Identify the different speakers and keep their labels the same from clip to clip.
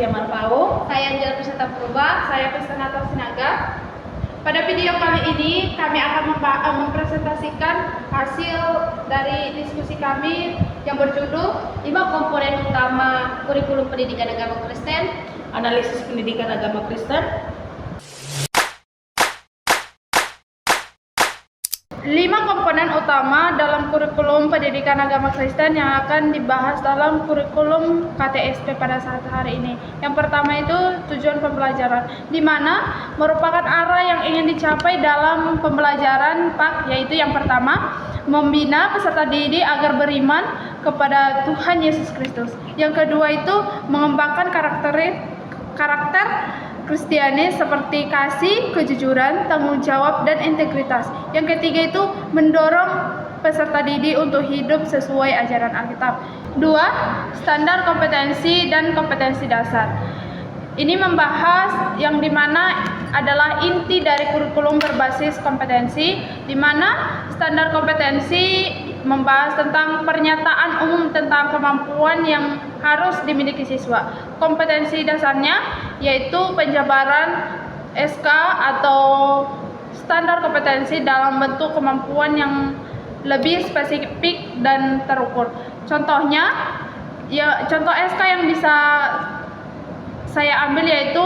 Speaker 1: Sofia Marpao.
Speaker 2: Saya Angela Peserta Purba. Saya Pesenator Sinaga. Pada video kali ini kami akan mempresentasikan hasil dari diskusi kami yang berjudul 5 komponen utama kurikulum pendidikan agama Kristen,
Speaker 1: Analisis pendidikan agama Kristen.
Speaker 2: 5 komponen utama dalam kurikulum pendidikan agama Kristen yang akan dibahas dalam kurikulum KTSP pada saat hari ini. Yang pertama itu tujuan pembelajaran, di mana merupakan arah yang ingin dicapai dalam pembelajaran PAK, yaitu yang pertama, membina peserta didik agar beriman kepada Tuhan Yesus Kristus. Yang kedua itu mengembangkan karakter Kristiani seperti kasih, kejujuran, tanggung jawab, dan integritas. Yang ketiga itu mendorong peserta didik untuk hidup sesuai ajaran Alkitab. 2. Standar kompetensi dan kompetensi dasar. Ini membahas yang dimana adalah inti dari kurikulum berbasis kompetensi, di mana standar kompetensi membahas tentang pernyataan umum tentang kemampuan yang harus dimiliki siswa. Kompetensi dasarnya yaitu penjabaran SK atau standar kompetensi dalam bentuk kemampuan yang lebih spesifik dan terukur. Contohnya, contoh SK yang bisa saya ambil yaitu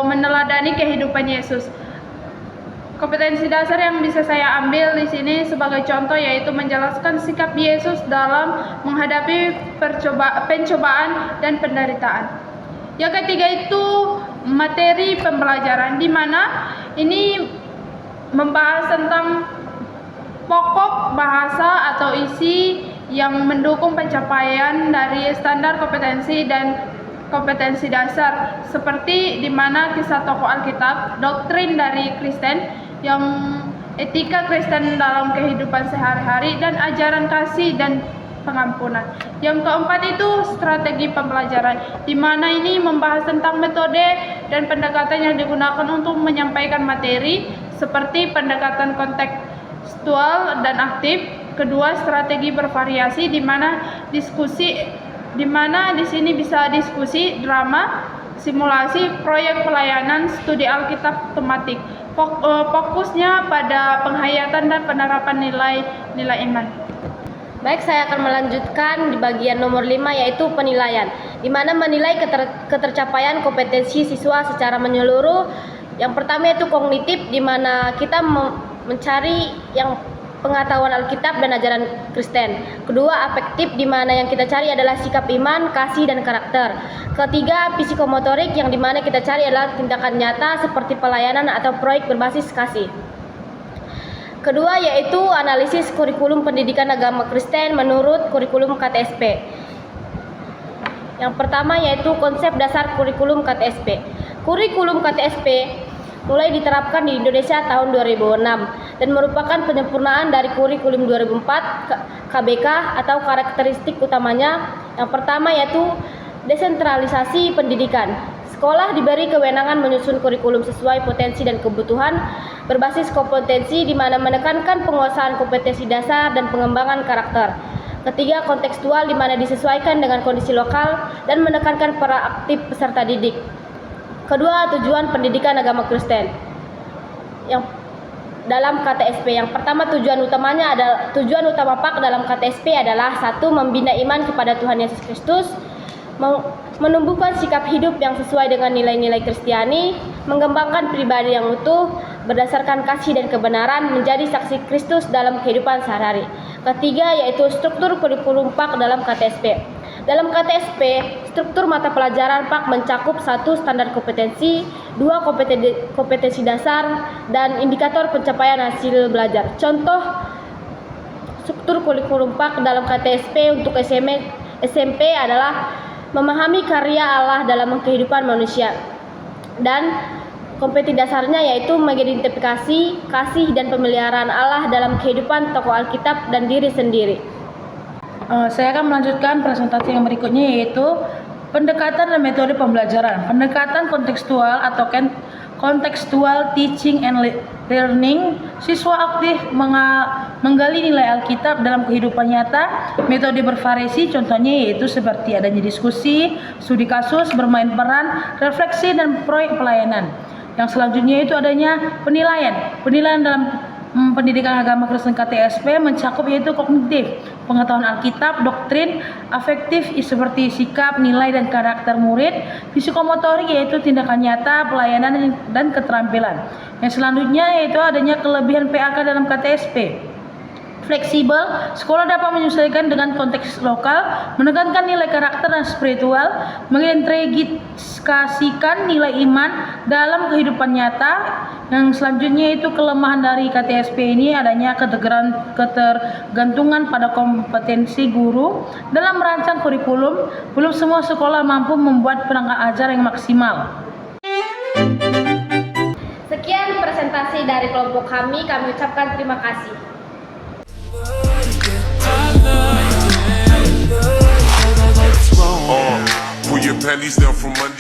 Speaker 2: meneladani kehidupan Yesus. Kompetensi dasar yang bisa saya ambil di sini sebagai contoh yaitu menjelaskan sikap Yesus dalam menghadapi pencobaan dan penderitaan. Yang ketiga itu materi pembelajaran, di mana ini membahas tentang pokok bahasa atau isi yang mendukung pencapaian dari standar kompetensi dan kompetensi dasar, seperti di mana kisah tokoh Alkitab, doktrin dari Kristen, yang etika Kristen dalam kehidupan sehari-hari, dan ajaran kasih dan pengampunan. Yang keempat itu strategi pembelajaran, di mana ini membahas tentang metode dan pendekatan yang digunakan untuk menyampaikan materi, seperti pendekatan kontekstual dan aktif. Kedua, strategi bervariasi, di mana di sini bisa diskusi, drama, simulasi, proyek pelayanan, studi Alkitab tematik. Fokusnya pada penghayatan dan penerapan nilai iman.
Speaker 3: Baik, saya akan melanjutkan di bagian nomor 5 yaitu penilaian, di mana menilai ketercapaian kompetensi siswa secara menyeluruh. Yang pertama yaitu kognitif, di mana kita mencari yang pengetahuan Alkitab dan ajaran Kristen. Kedua, afektif, di mana yang kita cari adalah sikap iman, kasih, dan karakter. Ketiga, psikomotorik, yang di mana kita cari adalah tindakan nyata seperti pelayanan atau proyek berbasis kasih. Kedua yaitu analisis kurikulum pendidikan agama Kristen menurut kurikulum KTSP. Yang pertama yaitu konsep dasar kurikulum KTSP. Kurikulum KTSP mulai diterapkan di Indonesia tahun 2006 dan merupakan penyempurnaan dari kurikulum 2004 KBK atau karakteristik utamanya. Yang pertama yaitu desentralisasi pendidikan. Sekolah diberi kewenangan menyusun kurikulum sesuai potensi dan kebutuhan berbasis kompetensi, di mana menekankan penguasaan kompetensi dasar dan pengembangan karakter. Ketiga, kontekstual, di mana disesuaikan dengan kondisi lokal dan menekankan peran aktif peserta didik. Kedua, tujuan pendidikan agama Kristen yang dalam KTSP. Yang pertama, tujuan utama PAK dalam KTSP adalah 1. Membina iman kepada Tuhan Yesus Kristus, menumbuhkan sikap hidup yang sesuai dengan nilai-nilai Kristiani, mengembangkan pribadi yang utuh berdasarkan kasih dan kebenaran, menjadi saksi Kristus dalam kehidupan sehari-hari. Ketiga yaitu struktur kurikulum PAK dalam KTSP. Dalam KTSP, struktur mata pelajaran PAK mencakup 1. Standar kompetensi, 2. Kompetensi dasar, dan indikator pencapaian hasil belajar. Contoh struktur kurikulum PAK dalam KTSP untuk SMP adalah memahami karya Allah dalam kehidupan manusia, dan kompetensi dasarnya yaitu mengidentifikasi kasih dan pemeliharaan Allah dalam kehidupan tokoh Alkitab dan diri sendiri.
Speaker 1: Saya akan melanjutkan presentasi yang berikutnya yaitu pendekatan dan metode pembelajaran. Pendekatan kontekstual atau contextual teaching and learning. Siswa aktif menggali nilai Alkitab dalam kehidupan nyata. Metode bervariasi contohnya yaitu seperti adanya diskusi, studi kasus, bermain peran, refleksi, dan proyek pelayanan. Yang selanjutnya itu adanya penilaian. Penilaian dalam pendidikan agama Kristen KTSP mencakup yaitu kognitif, pengetahuan Alkitab, doktrin, afektif seperti sikap, nilai, dan karakter murid, psikomotorik yaitu tindakan nyata, pelayanan, dan keterampilan. Yang selanjutnya yaitu adanya kelebihan PAK dalam KTSP. Fleksibel, sekolah dapat menyesuaikan dengan konteks lokal, menekankan nilai karakter dan spiritual, mengintegrasikan nilai iman dalam kehidupan nyata. Yang selanjutnya itu kelemahan dari KTSP ini adanya ketergantungan pada kompetensi guru dalam merancang kurikulum. Belum semua sekolah mampu membuat perangkat ajar yang maksimal.
Speaker 3: Sekian presentasi dari kelompok kami ucapkan terima kasih.
Speaker 4: Pull your panties down from under